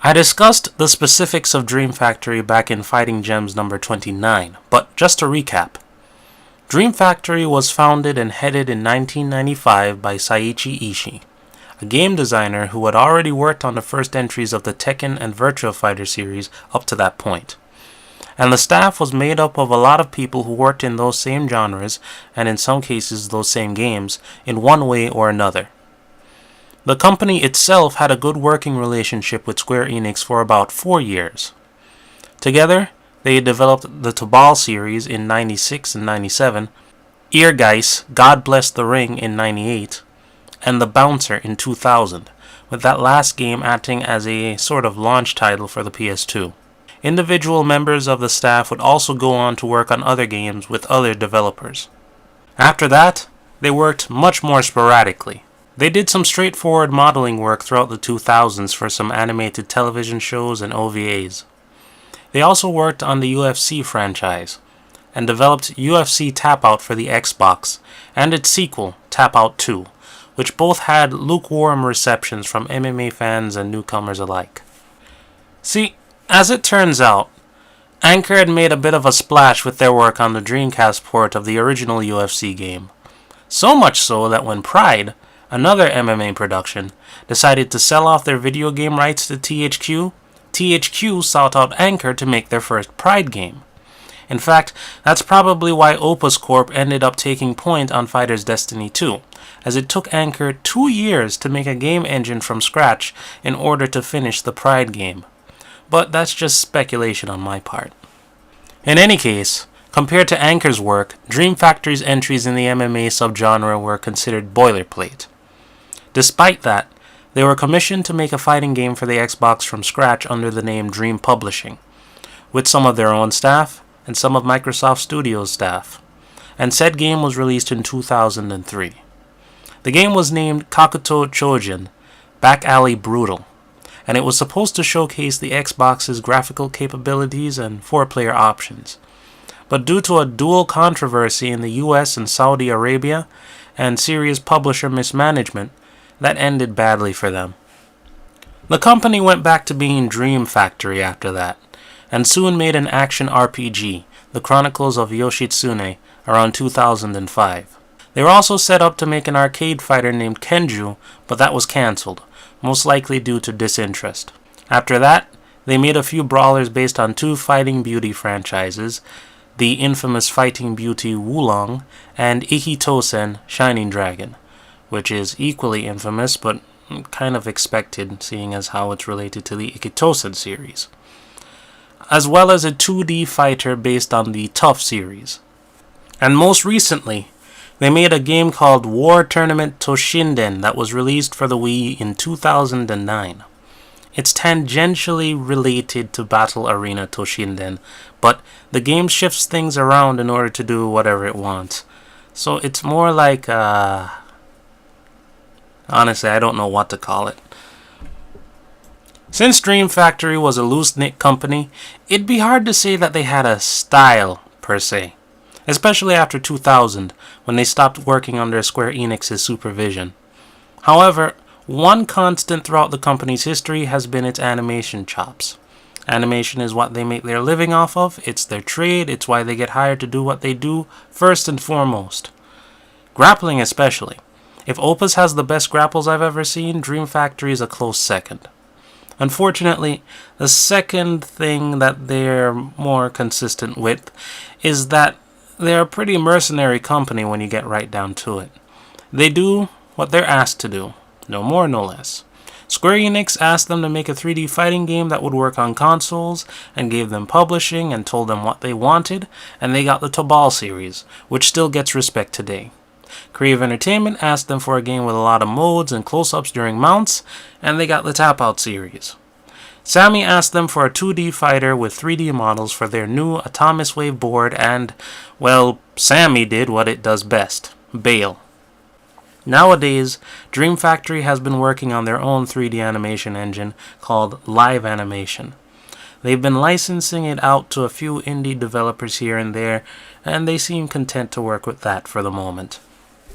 I discussed the specifics of DreamFactory back in Fighting Gems number 29, but just to recap. DreamFactory was founded and headed in 1995 by Saiichi Ishii, a game designer who had already worked on the first entries of the Tekken and Virtua Fighter series up to that point. And the staff was made up of a lot of people who worked in those same genres, and in some cases those same games, in one way or another. The company itself had a good working relationship with Square Enix for about 4 years. Together, they developed the Tobal series in 96 and 97, Ehrgeiz, God Bless the Ring in 98, and The Bouncer in 2000, with that last game acting as a sort of launch title for the PS2. Individual members of the staff would also go on to work on other games with other developers. After that, they worked much more sporadically. They did some straightforward modeling work throughout the 2000s for some animated television shows and OVAs. They also worked on the UFC franchise, and developed UFC Tap Out for the Xbox, and its sequel, Tap Out 2, which both had lukewarm receptions from MMA fans and newcomers alike. See, as it turns out, Anchor had made a bit of a splash with their work on the Dreamcast port of the original UFC game. So much so that when Pride, another MMA production, decided to sell off their video game rights to THQ, THQ sought out Anchor to make their first Pride game. In fact, that's probably why Opus Corp ended up taking point on Fighter's Destiny 2, as it took Anchor 2 years to make a game engine from scratch in order to finish the Pride game. But that's just speculation on my part. In any case, compared to Anchor's work, DreamFactory's entries in the MMA subgenre were considered boilerplate. Despite that, they were commissioned to make a fighting game for the Xbox from scratch under the name Dream Publishing, with some of their own staff and some of Microsoft Studios' staff, and said game was released in 2003. The game was named Kakuto Chojin, Back Alley Brutal, and it was supposed to showcase the Xbox's graphical capabilities and 4-player options. But due to a dual controversy in the US and Saudi Arabia, and serious publisher mismanagement, that ended badly for them. The company went back to being DreamFactory after that, and soon made an action RPG, The Chronicles of Yoshitsune, around 2005. They were also set up to make an arcade fighter named Kenju, but that was cancelled, most likely due to disinterest. After that, they made a few brawlers based on 2 Fighting Beauty franchises, the infamous Fighting Beauty Wulong and Ikitosen Shining Dragon, which is equally infamous but kind of expected seeing as how it's related to the Ikitosen series, as well as a 2D fighter based on the Tough series. And most recently, they made a game called War Tournament Toshinden that was released for the Wii in 2009. It's tangentially related to Battle Arena Toshinden, but the game shifts things around in order to do whatever it wants. So it's more like honestly, I don't know what to call it. Since DreamFactory was a loose-knit company, it'd be hard to say that they had a style, per se. Especially after 2000, when they stopped working under Square Enix's supervision. However, one constant throughout the company's history has been its animation chops. Animation is what they make their living off of, it's their trade, it's why they get hired to do what they do, first and foremost. Grappling especially. If Opus has the best grapples I've ever seen, DreamFactory is a close second. Unfortunately, the second thing that they're more consistent with is that they're a pretty mercenary company when you get right down to it. They do what they're asked to do, no more, no less. Square Enix asked them to make a 3D fighting game that would work on consoles, and gave them publishing and told them what they wanted, and they got the Tobal series, which still gets respect today. Creative Entertainment asked them for a game with a lot of modes and close-ups during mounts, and they got the Tap Out series. Sammy asked them for a 2D fighter with 3D models for their new Atomis Wave board, and, well, Sammy did what it does best, bail. Nowadays, DreamFactory has been working on their own 3D animation engine called Live Animation. They've been licensing it out to a few indie developers here and there, and they seem content to work with that for the moment.